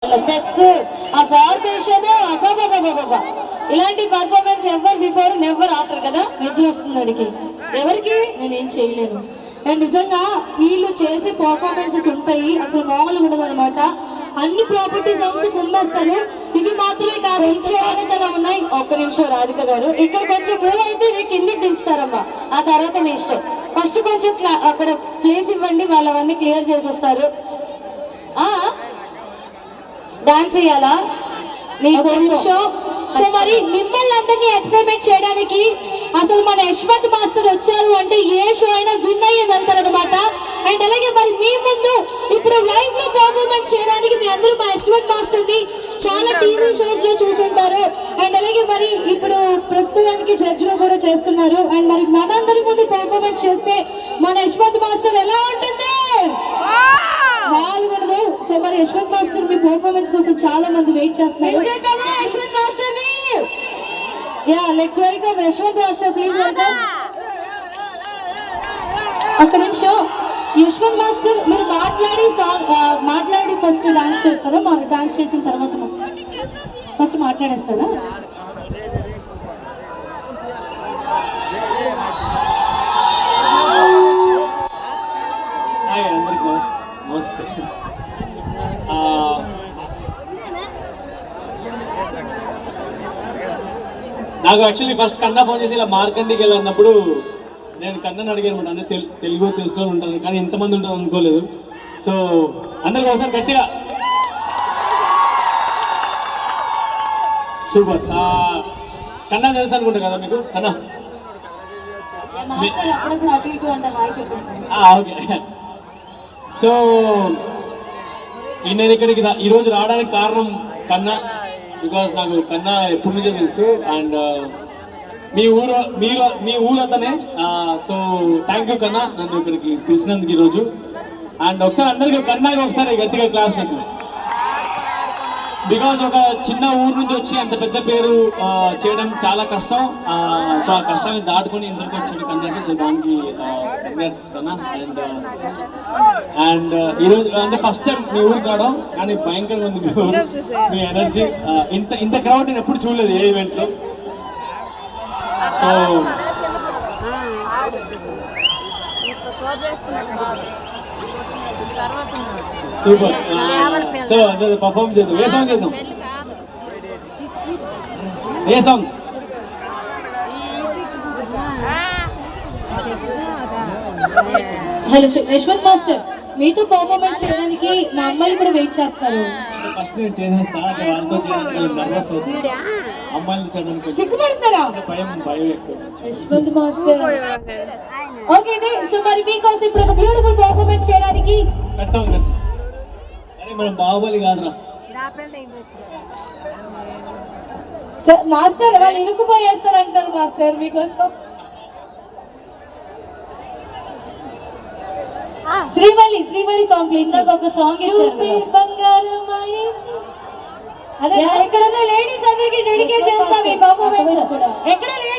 Steps ఆ formation ఇలాంటి performance ever before never after కదా. నిద్ర వస్తుంది అడిగి ఎవరికి నేనేం చేయలేను. అండ్ నిజంగా వీళ్ళు చేసే పర్ఫార్మెన్సెస్ ఉంటాయి, అసలు మామూలుగా ఉండదు అనమాట. అన్ని ప్రాపర్టీ సాంగ్స్ కుమ్మేస్తారు. ఇవి మాత్రమే కాదు, చాలా చాలా ఉన్నాయి. ఒక్క నిమిషం రాధిక గారు, ఇక్కడికి వచ్చి మూవ్ అయితే కిందికి దించుతారమ్మా, ఆ తర్వాత మీ ఇష్టం. ఫస్ట్ కొంచెం అక్కడ ప్లేస్ ఇవ్వండి, వాళ్ళవన్నీ క్లియర్ చేసేస్తారు. డాన్స్ చేయాలా నీకోసం. సో మరి మిమ్మల్ని అందరినీ ఎంటర్టైన్మెంట్ చేయడానికి అసలు మన యశ్వంత్ మాస్టర్ వచ్చారు అంటే ఏ షో అయినా విన్ అయ్యి వెళ్తారనమాట. అండ్ అలాగే మరి మీ ముందు ఇప్పుడు లైవ్ లో పర్ఫార్మెన్స్ చేయడానికి మీ అందరూ మా యశ్వంత్ మాస్టర్ ని చాలా టీవీ షోస్ లో చూసుంటారు. అండ్ అలాగే మరి ఇప్పుడు ప్రస్తుతానికి జడ్జ్ గా కూడా చేస్తున్నారు. అండ్ మరి మనందరి ముందు పర్ఫార్మెన్స్ చేస్తే మన యశ్వంత్ మాస్టర్ ఎలా ఉంటుంది ఉండదు. సో మరి యశ్వంత్ మాస్టర్ మీ పర్ఫార్మెన్స్ కోసం చాలా మంది వెయిట్ చేస్తున్నారు. యశ్వంత్ మాస్టర్ ని let's welcome Yashwant master, please welcome. ఒక్క నిమిషం యశ్వంత్ మాస్టర్, మీరు మాట్లాడి ఫస్ట్ డాన్స్ చేస్తారా? డాన్స్ చేసిన తర్వాత ఫస్ట్ మాట్లాడేస్తారా? నమస్తే. నాకు యాక్చువల్లీ ఫస్ట్ కన్నా ఫోన్ చేసి ఇలా మార్కండికి వెళ్ళినప్పుడు నేను కన్నని అడిగాను అనమాట, అంటే తెలుగు తెలుసులో ఉంటాను కానీ ఇంతమంది ఉంటాను అనుకోలేదు. సో అందరికి ఒకసారి గట్టిగా సూపర్. కన్నా తెలుసు అనుకుంటా కదా మీకు? కన్నా ఓకే. సో నేను ఇక్కడికి ఈరోజు రావడానికి కారణం కన్నా, బికాస్ నాకు కన్నా ఎప్పటి నుంచో తెలుసు. అండ్ మీ ఊరు అతనే. సో థ్యాంక్ యూ కన్నా, నన్ను ఇక్కడికి తీసినందుకు ఈరోజు. అండ్ ఒకసారి అందరికీ కన్నాకి ఒకసారి గట్టిగా క్లాప్స్ ఉంటుంది. బికాస్ ఒక చిన్న ఊరు నుంచి వచ్చి అంత పెద్ద పేరు చేయడం చాలా కష్టం. సో ఆ కష్టాన్ని దాటుకొని ఇంతకు వచ్చాడు కన్నాకి. సో దానికి కంగ్రాట్స్ కన్నా. అండ్ ఈరోజు అంటే ఫస్ట్ టైం మీ ఊరు కావడం, కానీ భయంకరంగా ఉంది మీ ఊరు, మీ ఎనర్జీ. ఇంత క్రౌడ్ నేను ఎప్పుడు చూడలేదు ఏ ఈవెంట్లో. So super. చలో పర్ఫార్మ్ చేద్దాం. ఏ సాంగ్ చేద్దాం? ఏ సాంగ్? హలో యశ్వంత్ మాస్టర్, మీతో పర్ఫార్మెన్స్ చేయడానికి మా అమ్మాయిలు కూడా వెయిట్ చేస్తారు. ఫస్ట్ నేను చేసేస్తా, వాళ్ళతో చేయడానికి నర్వస్ అవుతుంది. అమ్మాయిలు చేయడానికి సిగ్గుపడుతున్నారా? భయం ఎక్కువ. Yashwant master okay. సో మరి మీకోసం ఇప్పుడు ఒక బ్యూటిఫుల్ పర్ఫార్మెన్స్ చేయడానికి అరే మనం బాహుబలి కాదురా మాస్టర్, వాళ్ళు ఇరుక్కుపోయేస్తారు అంటారు మాస్టర్ మీకోసం. Srivalli song please. నాకు ఒక సాంగ్ ఇచ్చారు, బంగారం అదే. ఎక్కడన్నా లేడీస్ అందరికి డెడికేట్ చేస్తాం ఈ పర్ఫార్మెన్స్. ఎక్కడ లేడీస్